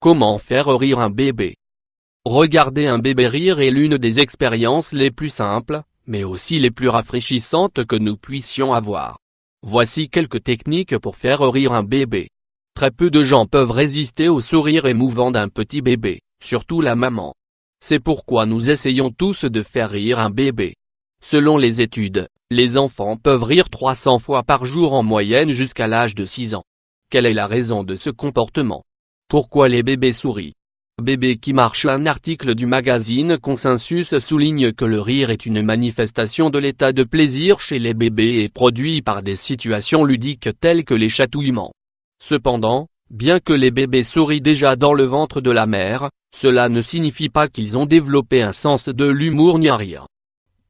Comment faire rire un bébé? Regarder un bébé rire est l'une des expériences les plus simples, mais aussi les plus rafraîchissantes que nous puissions avoir. Voici quelques techniques pour faire rire un bébé. Très peu de gens peuvent résister au sourire émouvant d'un petit bébé, surtout la maman. C'est pourquoi nous essayons tous de faire rire un bébé. Selon les études, les enfants peuvent rire 300 fois par jour en moyenne jusqu'à l'âge de 6 ans. Quelle est la raison de ce comportement? Pourquoi les bébés sourient? Bébé qui marche. Un article du magazine Consensus souligne que le rire est une manifestation de l'état de plaisir chez les bébés et produit par des situations ludiques telles que les chatouillements. Cependant, bien que les bébés sourient déjà dans le ventre de la mère, cela ne signifie pas qu'ils ont développé un sens de l'humour ni un rire.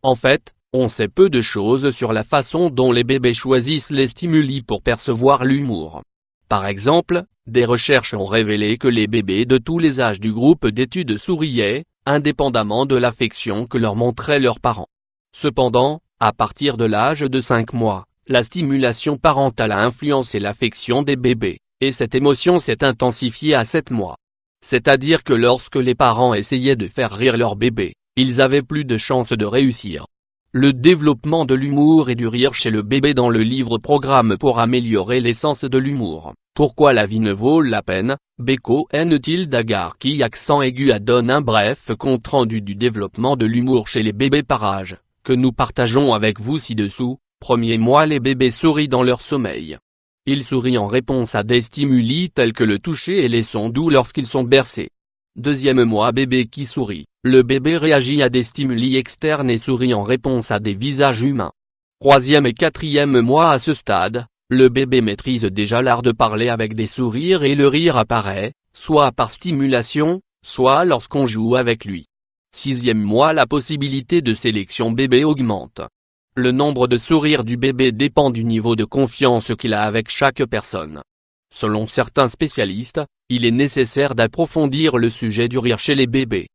En fait, on sait peu de choses sur la façon dont les bébés choisissent les stimuli pour percevoir l'humour. Par exemple, des recherches ont révélé que les bébés de tous les âges du groupe d'études souriaient, indépendamment de l'affection que leur montraient leurs parents. Cependant, à partir de l'âge de 5 mois, la stimulation parentale a influencé l'affection des bébés, et cette émotion s'est intensifiée à 7 mois. C'est-à-dire que lorsque les parents essayaient de faire rire leur bébé, ils avaient plus de chances de réussir. Le développement de l'humour et du rire chez le bébé dans le livre Programme pour améliorer l'essence de l'humour. Pourquoi la vie ne vaut la peine, Beko N-Tilde Garki accent aigu donne un bref compte-rendu du développement de l'humour chez les bébés par âge, que nous partageons avec vous ci-dessous. Premier mois, les bébés sourient dans leur sommeil. Ils sourient en réponse à des stimuli tels que le toucher et les sons doux lorsqu'ils sont bercés. Deuxième mois, bébé qui sourit. Le bébé réagit à des stimuli externes et sourit en réponse à des visages humains. Troisième et quatrième mois, à ce stade, le bébé maîtrise déjà l'art de parler avec des sourires et le rire apparaît, soit par stimulation, soit lorsqu'on joue avec lui. Sixième mois, la possibilité de sélection bébé augmente. Le nombre de sourires du bébé dépend du niveau de confiance qu'il a avec chaque personne. Selon certains spécialistes, il est nécessaire d'approfondir le sujet du rire chez les bébés.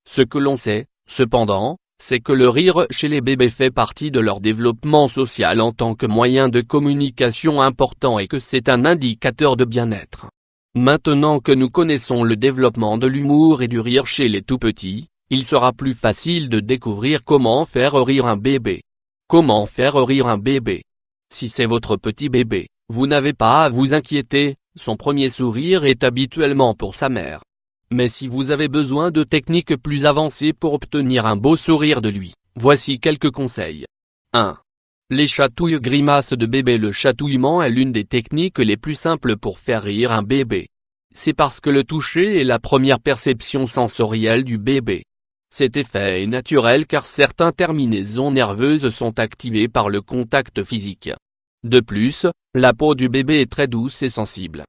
Ce que l'on sait, cependant, c'est que le rire chez les bébés fait partie de leur développement social en tant que moyen de communication important et que c'est un indicateur de bien-être. Maintenant que nous connaissons le développement de l'humour et du rire chez les tout-petits, il sera plus facile de découvrir comment faire rire un bébé. Comment faire rire un bébé? Si c'est votre petit bébé, vous n'avez pas à vous inquiéter, son premier sourire est habituellement pour sa mère. Mais si vous avez besoin de techniques plus avancées pour obtenir un beau sourire de lui, voici quelques conseils. 1. Les chatouilles grimaces de bébé. Le chatouillement est l'une des techniques les plus simples pour faire rire un bébé. C'est parce que le toucher est la première perception sensorielle du bébé. Cet effet est naturel car certaines terminaisons nerveuses sont activées par le contact physique. De plus, la peau du bébé est très douce et sensible.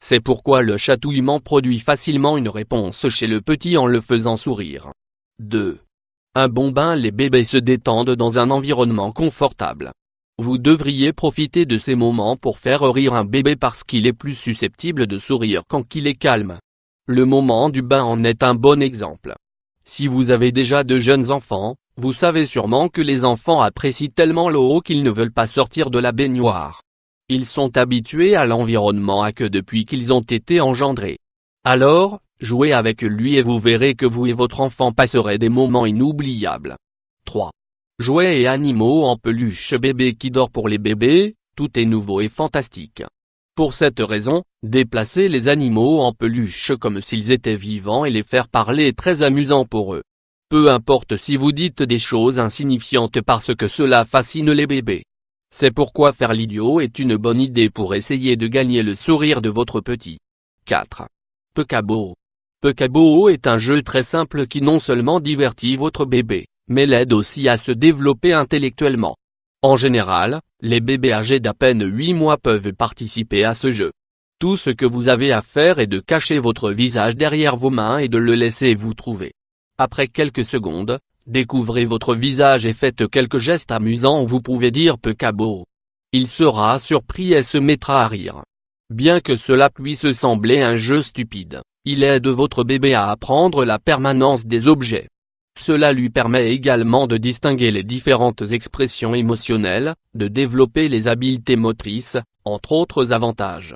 C'est pourquoi le chatouillement produit facilement une réponse chez le petit en le faisant sourire. 2. Un bon bain. Les bébés se détendent dans un environnement confortable. Vous devriez profiter de ces moments pour faire rire un bébé parce qu'il est plus susceptible de sourire quand il est calme. Le moment du bain en est un bon exemple. Si vous avez déjà de jeunes enfants, vous savez sûrement que les enfants apprécient tellement l'eau qu'ils ne veulent pas sortir de la baignoire. Ils sont habitués à l'environnement à que depuis qu'ils ont été engendrés. Alors, jouez avec lui et vous verrez que vous et votre enfant passerez des moments inoubliables. 3. Jouets et animaux en peluche. Bébé qui dort. Pour les bébés, tout est nouveau et fantastique. Pour cette raison, déplacer les animaux en peluche comme s'ils étaient vivants et les faire parler est très amusant pour eux. Peu importe si vous dites des choses insignifiantes parce que cela fascine les bébés. C'est pourquoi faire l'idiot est une bonne idée pour essayer de gagner le sourire de votre petit. 4. Peekaboo. Peekaboo est un jeu très simple qui non seulement divertit votre bébé, mais l'aide aussi à se développer intellectuellement. En général, les bébés âgés d'à peine 8 mois peuvent participer à ce jeu. Tout ce que vous avez à faire est de cacher votre visage derrière vos mains et de le laisser vous trouver. Après quelques secondes, découvrez votre visage et faites quelques gestes amusants où vous pouvez dire Peekaboo. Il sera surpris et se mettra à rire. Bien que cela puisse sembler un jeu stupide, il aide votre bébé à apprendre la permanence des objets. Cela lui permet également de distinguer les différentes expressions émotionnelles, de développer les habiletés motrices, entre autres avantages.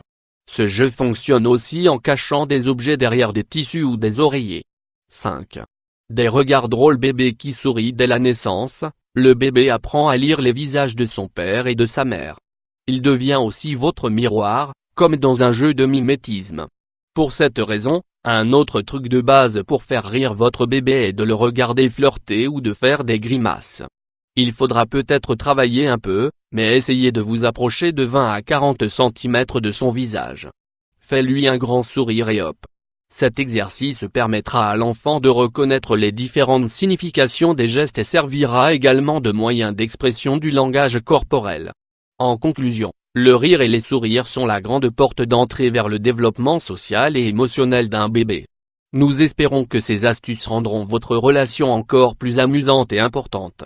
Ce jeu fonctionne aussi en cachant des objets derrière des tissus ou des oreillers. 5. Des regards drôles. Bébé qui sourit dès la naissance, le bébé apprend à lire les visages de son père et de sa mère. Il devient aussi votre miroir, comme dans un jeu de mimétisme. Pour cette raison, un autre truc de base pour faire rire votre bébé est de le regarder flirter ou de faire des grimaces. Il faudra peut-être travailler un peu, mais essayez de vous approcher de 20 à 40 cm de son visage. Fais-lui un grand sourire et hop. Cet exercice permettra à l'enfant de reconnaître les différentes significations des gestes et servira également de moyen d'expression du langage corporel. En conclusion, le rire et les sourires sont la grande porte d'entrée vers le développement social et émotionnel d'un bébé. Nous espérons que ces astuces rendront votre relation encore plus amusante et importante.